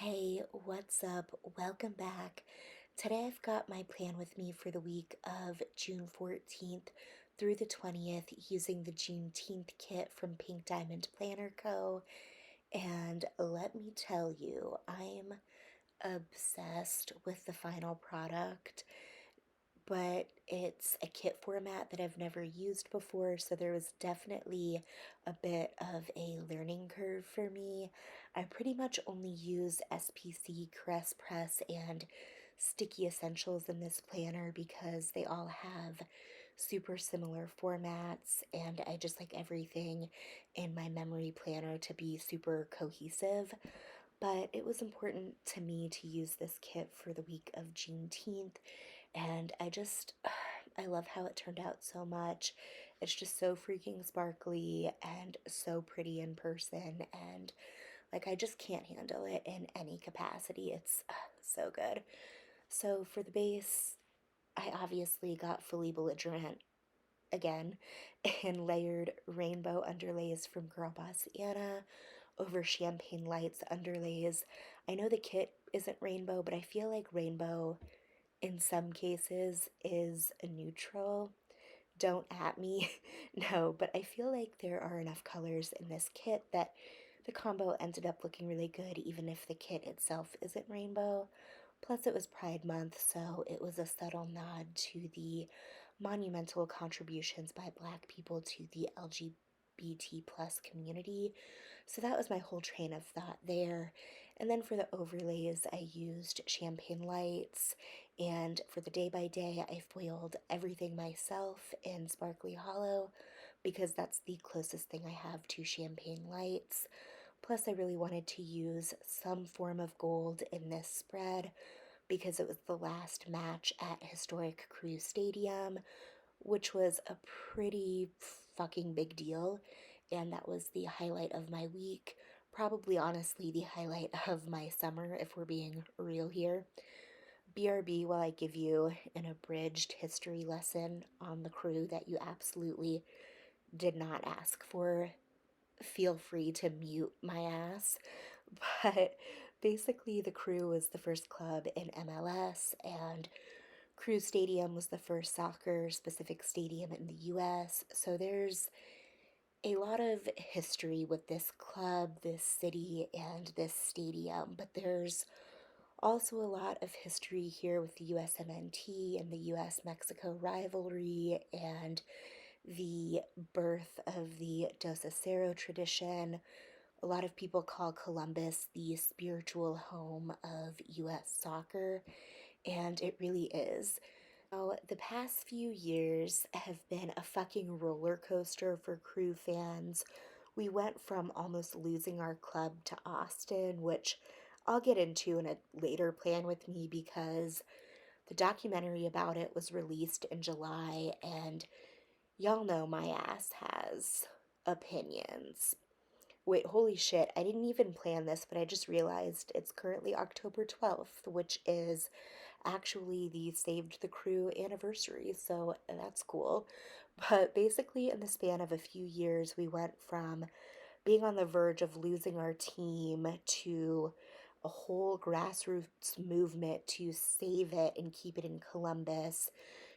Hey, what's up? Welcome back. Today I've got my plan with me for the week of June 14th through the 20th using the Juneteenth kit from PinkDiamondPlannerCo. And let me tell you, I'm obsessed with the final product, but it's a kit format that I've never used before, so there was definitely a bit of a learning curve for me. I pretty much only use SPC, Caress Press, and Sticky Essentials in this planner because they all have super similar formats, and I just like everything in my memory planner to be super cohesive. But it was important to me to use this kit for the week of Juneteenth, and I love how it turned out so much. It's just so freaking sparkly and so pretty in person, and like I just can't handle it in any capacity. It's so good. So for the base, I obviously got fully belligerent again and layered rainbow underlays from Girl Boss Anna over champagne lights underlays. I know the kit isn't rainbow, but I feel like rainbow in some cases is a neutral. Don't at me. No, but I feel like there are enough colors in this kit that the combo ended up looking really good, even if the kit itself isn't rainbow. Plus, it was Pride Month, so it was a subtle nod to the monumental contributions by Black people to the LGBT plus community. So that was my whole train of thought there. And then for the overlays, I used champagne lights, and for the day by day, I foiled everything myself in Sparkly Hollow because that's the closest thing I have to champagne lights. Plus, I really wanted to use some form of gold in this spread because it was the last match at Historic Crew Stadium, which was a pretty fucking big deal. And that was the highlight of my week. Probably, honestly, the highlight of my summer, if we're being real here. BRB, while I give you an abridged history lesson on the crew that you absolutely did not ask for, feel free to mute my ass. But basically, the crew was the first club in MLS, and Crew Stadium was the first soccer specific stadium in the US. So there's a lot of history with this club, this city, and this stadium, but there's also a lot of history here with the USMNT and the US Mexico rivalry and the birth of the Dos Acero tradition. A lot of people call Columbus the spiritual home of US soccer, and it really is. Now, the past few years have been a fucking roller coaster for crew fans. We went from almost losing our club to Austin, which I'll get into in a later plan with me because the documentary about it was released in July, and y'all know my ass has opinions. Wait, holy shit, I didn't even plan this, but I just realized it's currently October 12th, which is actually the Saved the Crew anniversary, so that's cool. But basically, in the span of a few years, we went from being on the verge of losing our team to a whole grassroots movement to save it and keep it in Columbus,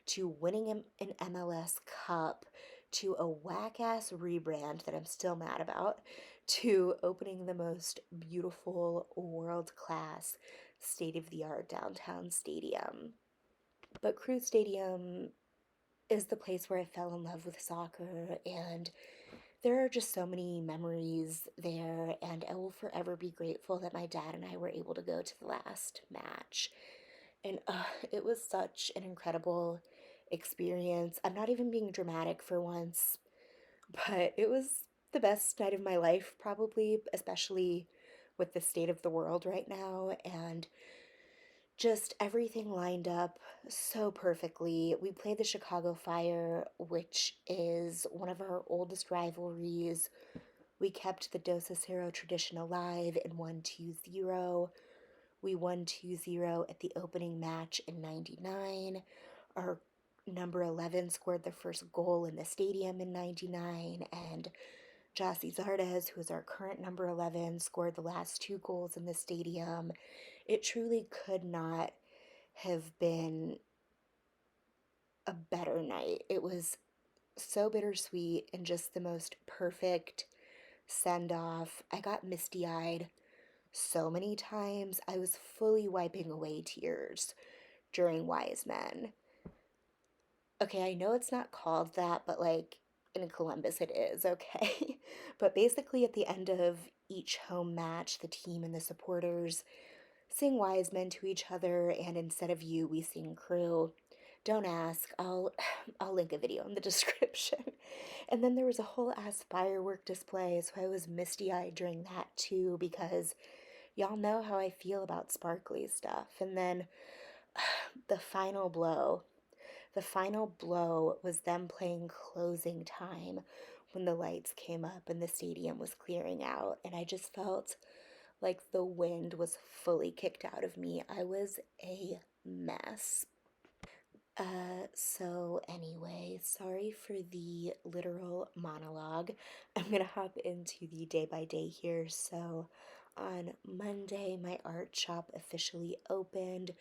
to winning an MLS Cup, to a whack ass rebrand that I'm still mad about, to opening the most beautiful, world class, state of the art downtown stadium. But Crew Stadium is the place where I fell in love with soccer, and there are just so many memories there, and I will forever be grateful that my dad and I were able to go to the last match. And it was such an incredible experience. I'm not even being dramatic for once, but it was the best night of my life, probably, especially with the state of the world right now. And just everything lined up so perfectly. We played the Chicago Fire, which is one of our oldest rivalries. We kept the Dos Acero tradition alive and won 2-0. We won 2-0 at the opening match in 99. Our number 11 scored the first goal in the stadium in 99, and Jossie Zardes, who is our current number 11, scored the last two goals in the stadium. It truly could not have been a better night. It was so bittersweet and just the most perfect send off. I got misty eyed so many times. I was fully wiping away tears during Wise Men. Okay, I know it's not called that, but like in Columbus it is, okay? But basically, at the end of each home match, the team and the supporters sing Wise Men to each other, and instead of you, we sing Crew. Don't ask. I'll link a video in the description. And then there was a whole ass firework display, so I was misty-eyed during that too because y'all know how I feel about sparkly stuff. And then the final blow. The final blow was them playing closing time when the lights came up and the stadium was clearing out, and I just felt like the wind was fully kicked out of me. I was a mess. So anyway, sorry for the literal monologue. I'm gonna hop into the day by day here. So on Monday, my art shop officially opened.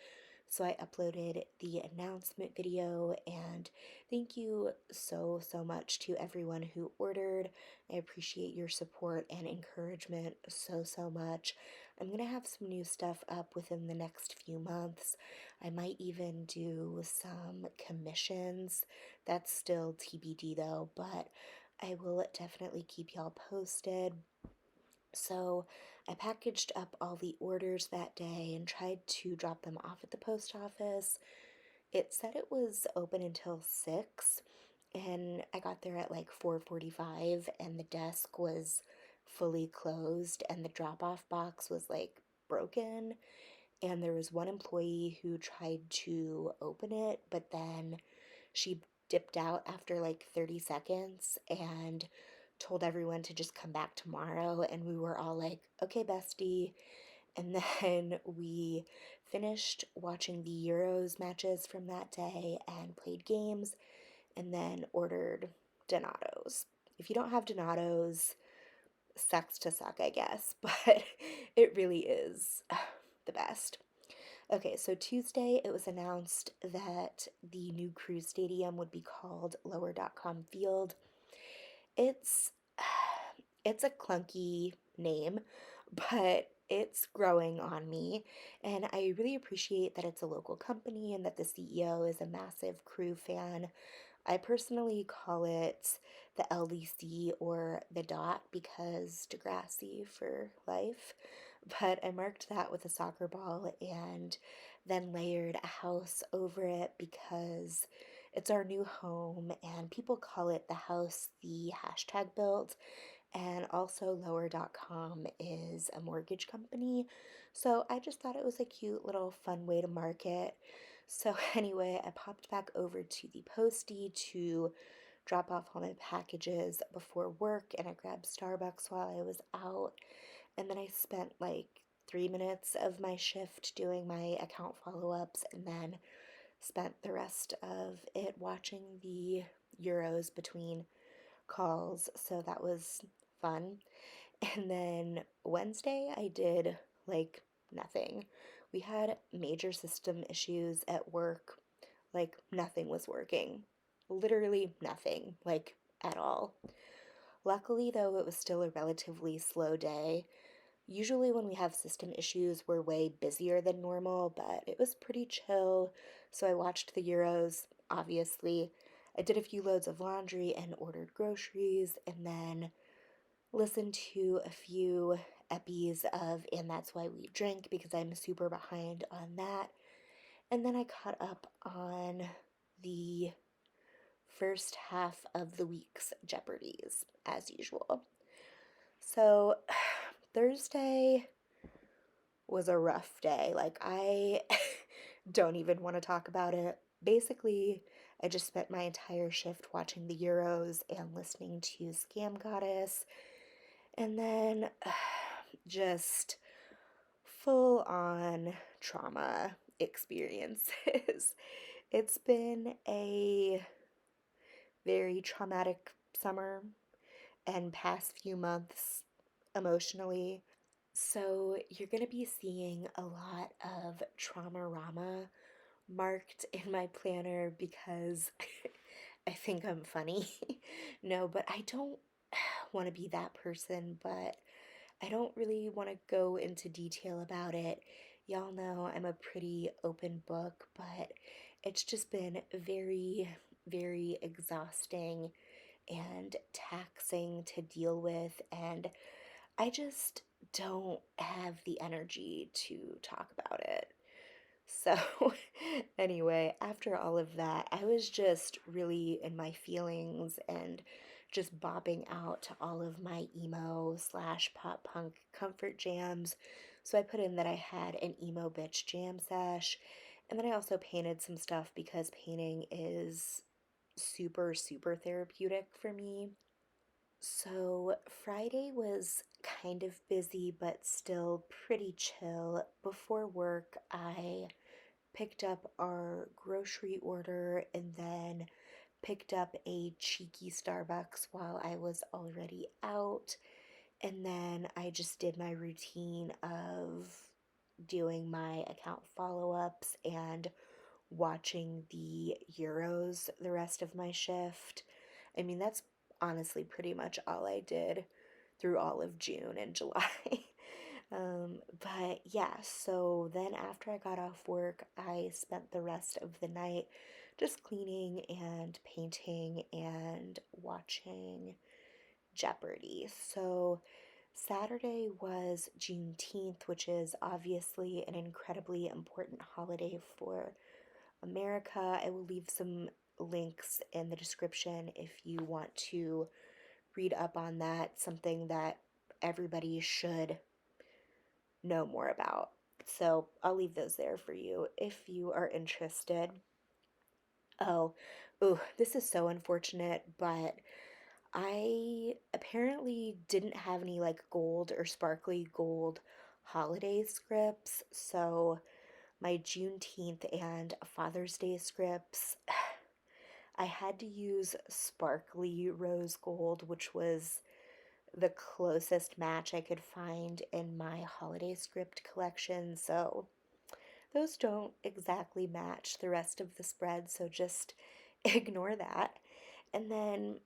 So I uploaded the announcement video, and thank you so much to everyone who ordered. I appreciate your support and encouragement so much. I'm gonna have some new stuff up within the next few months. I might even do some commissions. That's still TBD though, but I will definitely keep y'all posted. So I packaged up all the orders that day and tried to drop them off at the post office. It said it was open until 6, and I got there at like 4:45 and the desk was fully closed and the drop-off box was like broken, and there was one employee who tried to open it, but then she dipped out after like 30 seconds and told everyone to just come back tomorrow. And we were all like, okay, bestie. And then we finished watching the Euros matches from that day and played games and then ordered Donatos. If you don't have Donatos, sucks to suck, I guess, but it really is the best. Okay, so Tuesday it was announced that the new cruise stadium would be called Lower.com Field. It's it's a clunky name, but it's growing on me, and I really appreciate that it's a local company and that the CEO is a massive crew fan. I personally call it the LDC or the dot because Degrassi for life. But I marked that with a soccer ball and then layered a house over it because it's our new home and people call it the house the hashtag built. And also, Lower.com is a mortgage company. So I just thought it was a cute little fun way to market. So, anyway, I popped back over to the postie to drop off all my packages before work, and I grabbed Starbucks while I was out. And then I spent like 3 minutes of my shift doing my account follow ups, and then spent the rest of it watching the Euros between calls. So that was fun. And then Wednesday, I did like nothing. We had major system issues at work. Like, nothing was working. Literally nothing, like, at all. Luckily, though, it was still a relatively slow day. Usually, when we have system issues, we're way busier than normal, but it was pretty chill. So I watched the Euros, obviously. I did a few loads of laundry and ordered groceries, and then listened to a few epis of And That's Why We Drink because I'm super behind on that. And then I caught up on the first half of the week's Jeopardies, as usual. So, Thursday was a rough day. Like, I don't even want to talk about it. Basically, I just spent my entire shift watching the Euros and listening to Scam Goddess, and then just full on trauma experiences. It's been a very traumatic summer. and past few months emotionally. So you're going to be seeing a lot of trauma-rama marked in my planner because I think I'm funny. No, but I don't want to be that person, but I don't really want to go into detail about it. Y'all know I'm a pretty open book, but it's just been very, very exhausting and taxing to deal with, and I just don't have the energy to talk about it. So, anyway, after all of that, I was just really in my feelings and just bopping out to all of my emo slash pop punk comfort jams. So I put in that I had an emo bitch jam sesh, and then I also painted some stuff because painting is super, super therapeutic for me. So Friday was kind of busy, but still pretty chill. Before work, I picked up our grocery order and then picked up a cheeky Starbucks while I was already out. And then I just did my routine of doing my account follow ups and watching the Euros the rest of my shift. I mean, that's honestly pretty much all I did through all of June and July. But yeah, so then after I got off work, I spent the rest of the night just cleaning and painting and watching Jeopardy. So Saturday was Juneteenth, which is obviously an incredibly important holiday for America. I will leave some links in the description if you want to read up on that, something that everybody should know more about. So I'll leave those there for you if you are interested. Oh, ooh, this is so unfortunate, but I apparently didn't have any like gold or sparkly gold holiday scripts, so my Juneteenth and Father's Day scripts, I had to use sparkly rose gold, which was the closest match I could find in my holiday script collection. So those don't exactly match the rest of the spread, so just ignore that. And then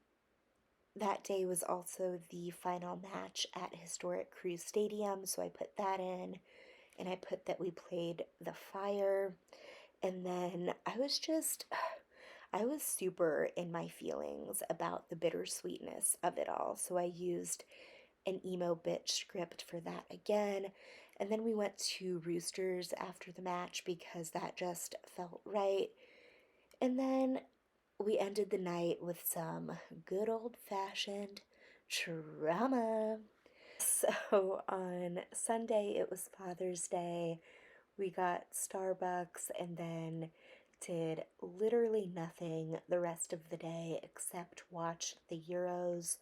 that day was also the final match at Historic Cruise Stadium, so I put that in, and I put that we played The Fire. And then I was super in my feelings about the bittersweetness of it all. So I used an emo bitch script for that again. And then we went to Roosters after the match because that just felt right. And then we ended the night with some good old fashioned trauma. So on Sunday, it was Father's Day. We got Starbucks and then did literally nothing the rest of the day except watch the Euros.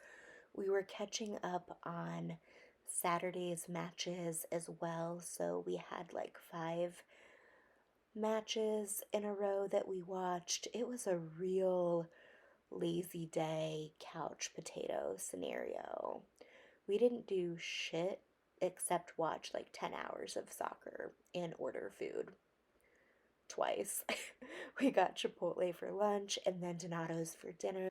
We were catching up on Saturday's matches as well, so we had like 5 matches in a row that we watched. It was a real lazy day couch potato scenario. We didn't do shit except watch like 10 hours of soccer and order food twice. We got Chipotle for lunch and then Donato's for dinner.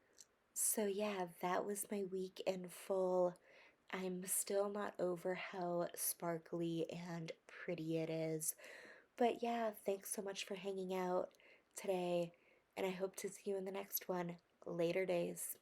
So, yeah, that was my week in full. I'm still not over how sparkly and pretty it is. But yeah, thanks so much for hanging out today, and I hope to see you in the next one. Later days.